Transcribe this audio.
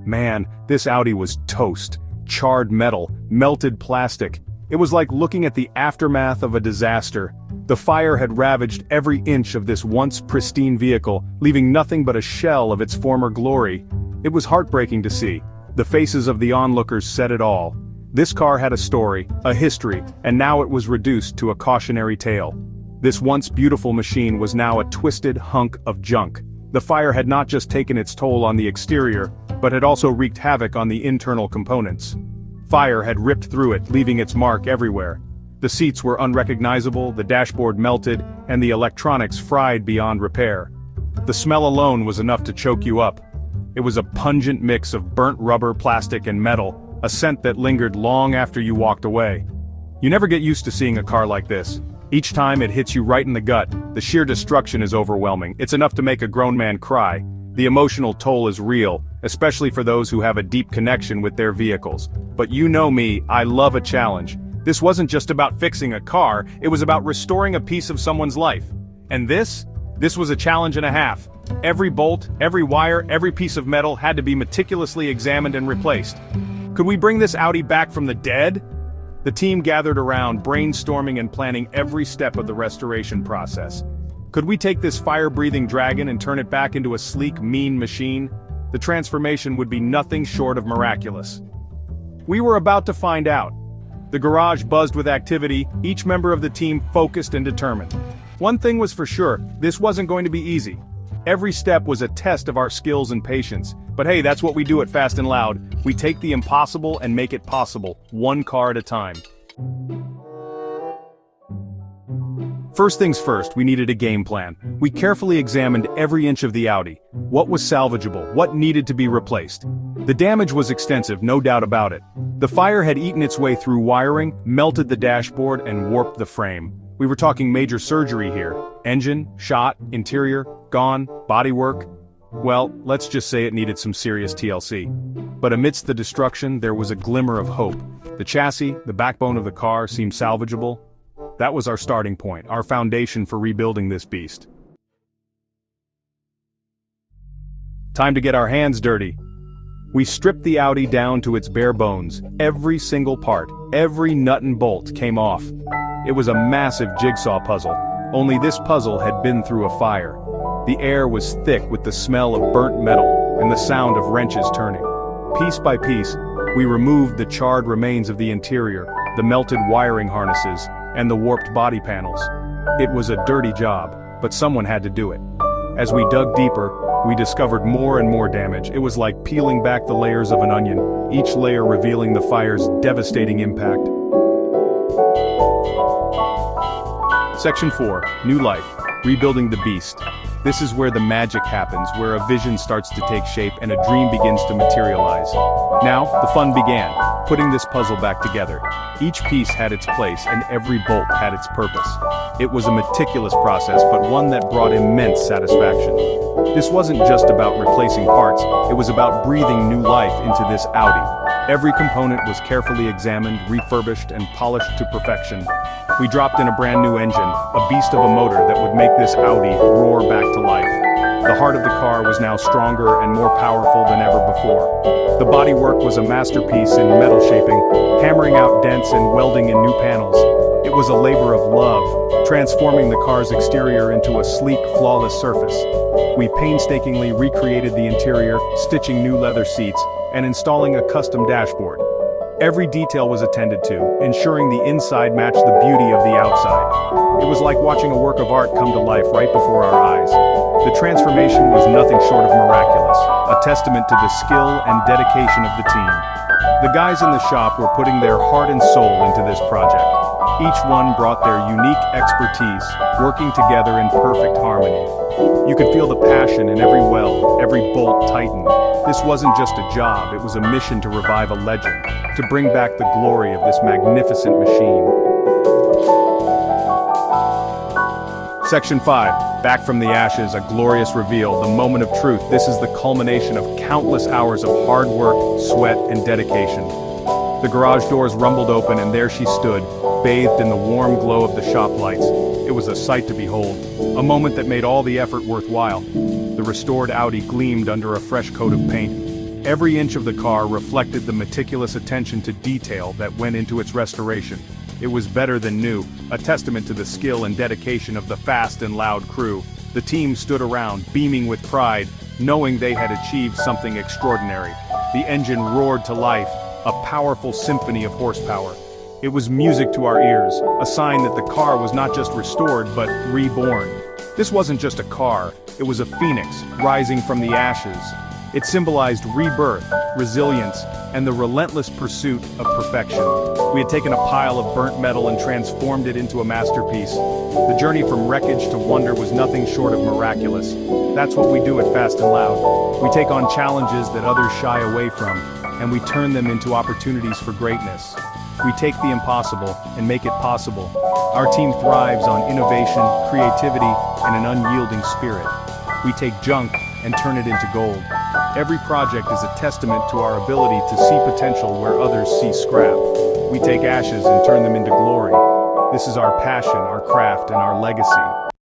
Man, this Audi was toast. Charred metal, melted plastic. It was like looking at the aftermath of a disaster. The fire had ravaged every inch of this once pristine vehicle, leaving nothing but a shell of its former glory. It was heartbreaking to see. The faces of the onlookers said it all. This car had a story, a history, and now it was reduced to a cautionary tale. This once beautiful machine was now a twisted hunk of junk. The fire had not just taken its toll on the exterior, but had also wreaked havoc on the internal components. Fire had ripped through it, leaving its mark everywhere. The seats were unrecognizable, the dashboard melted, and the electronics fried beyond repair. The smell alone was enough to choke you up. It was a pungent mix of burnt rubber, plastic, and metal, a scent that lingered long after you walked away. You never get used to seeing a car like this. Each time it hits you right in the gut, the sheer destruction is overwhelming. It's enough to make a grown man cry. The emotional toll is real, especially for those who have a deep connection with their vehicles. But you know me, I love a challenge. This wasn't just about fixing a car, it was about restoring a piece of someone's life. And this was a challenge and a half. Every bolt, every wire, every piece of metal had to be meticulously examined and replaced. Could we bring this Audi back from the dead? The team gathered around, brainstorming and planning every step of the restoration process. Could we take this fire-breathing dragon and turn it back into a sleek, mean machine? The transformation would be nothing short of miraculous. We were about to find out. The garage buzzed with activity, each member of the team focused and determined. One thing was for sure, this wasn't going to be easy. Every step was a test of our skills and patience. But hey, that's what we do at Fast and Loud. We take the impossible and make it possible, one car at a time. First things first, we needed a game plan. We carefully examined every inch of the Audi. What was salvageable, what needed to be replaced. The damage was extensive, no doubt about it. The fire had eaten its way through wiring, melted the dashboard, and warped the frame. We were talking major surgery here. Engine, shot, interior, gone, bodywork. Well, let's just say it needed some serious TLC. But amidst the destruction, there was a glimmer of hope. The chassis, the backbone of the car, seemed salvageable. That was our starting point, our foundation for rebuilding this beast. Time to get our hands dirty. We stripped the Audi down to its bare bones. Every single part, every nut and bolt came off. It was a massive jigsaw puzzle, only this puzzle had been through a fire. The air was thick with the smell of burnt metal and the sound of wrenches turning. Piece by piece, we removed the charred remains of the interior, the melted wiring harnesses, and the warped body panels. It was a dirty job, but someone had to do it. As we dug deeper, we discovered more and more damage. It was like peeling back the layers of an onion, each layer revealing the fire's devastating impact. Section 4, New Life, Rebuilding the Beast. This is where the magic happens, where a vision starts to take shape and a dream begins to materialize. Now, the fun began, putting this puzzle back together. Each piece had its place and every bolt had its purpose. It was a meticulous process, but one that brought immense satisfaction. This wasn't just about replacing parts, it was about breathing new life into this Audi. Every component was carefully examined, refurbished, and polished to perfection. We dropped in a brand new engine, a beast of a motor that would make this Audi roar back to life. The heart of the car was now stronger and more powerful than ever before. The bodywork was a masterpiece in metal shaping, hammering out dents and welding in new panels. It was a labor of love, transforming the car's exterior into a sleek, flawless surface. We painstakingly recreated the interior, stitching new leather seats, and installing a custom dashboard. Every detail was attended to, ensuring the inside matched the beauty of the outside. It was like watching a work of art come to life right before our eyes. The transformation was nothing short of miraculous, a testament to the skill and dedication of the team. The guys in the shop were putting their heart and soul into this project. Each one brought their unique expertise, working together in perfect harmony. You could feel the passion in every weld, every bolt tightened. This wasn't just a job, it was a mission to revive a legend, to bring back the glory of this magnificent machine. Section 5, Back from the Ashes, a glorious reveal, the moment of truth. This is the culmination of countless hours of hard work, sweat, and dedication. The garage doors rumbled open and there she stood, bathed in the warm glow of the shop lights. It was a sight to behold, a moment that made all the effort worthwhile. The restored Audi gleamed under a fresh coat of paint. Every inch of the car reflected the meticulous attention to detail that went into its restoration. It was better than new, a testament to the skill and dedication of the fast and loud crew. The team stood around, beaming with pride, knowing they had achieved something extraordinary. The engine roared to life, a powerful symphony of horsepower. It was music to our ears, a sign that the car was not just restored but reborn. This wasn't just a car, it was a phoenix, rising from the ashes. It symbolized rebirth, resilience, and the relentless pursuit of perfection. We had taken a pile of burnt metal and transformed it into a masterpiece. The journey from wreckage to wonder was nothing short of miraculous. That's what we do at Fast and Loud. We take on challenges that others shy away from, and we turn them into opportunities for greatness. We take the impossible and make it possible. Our team thrives on innovation, creativity, and an unyielding spirit. We take junk and turn it into gold. Every project is a testament to our ability to see potential where others see scrap. We take ashes and turn them into glory. This is our passion, our craft, and our legacy.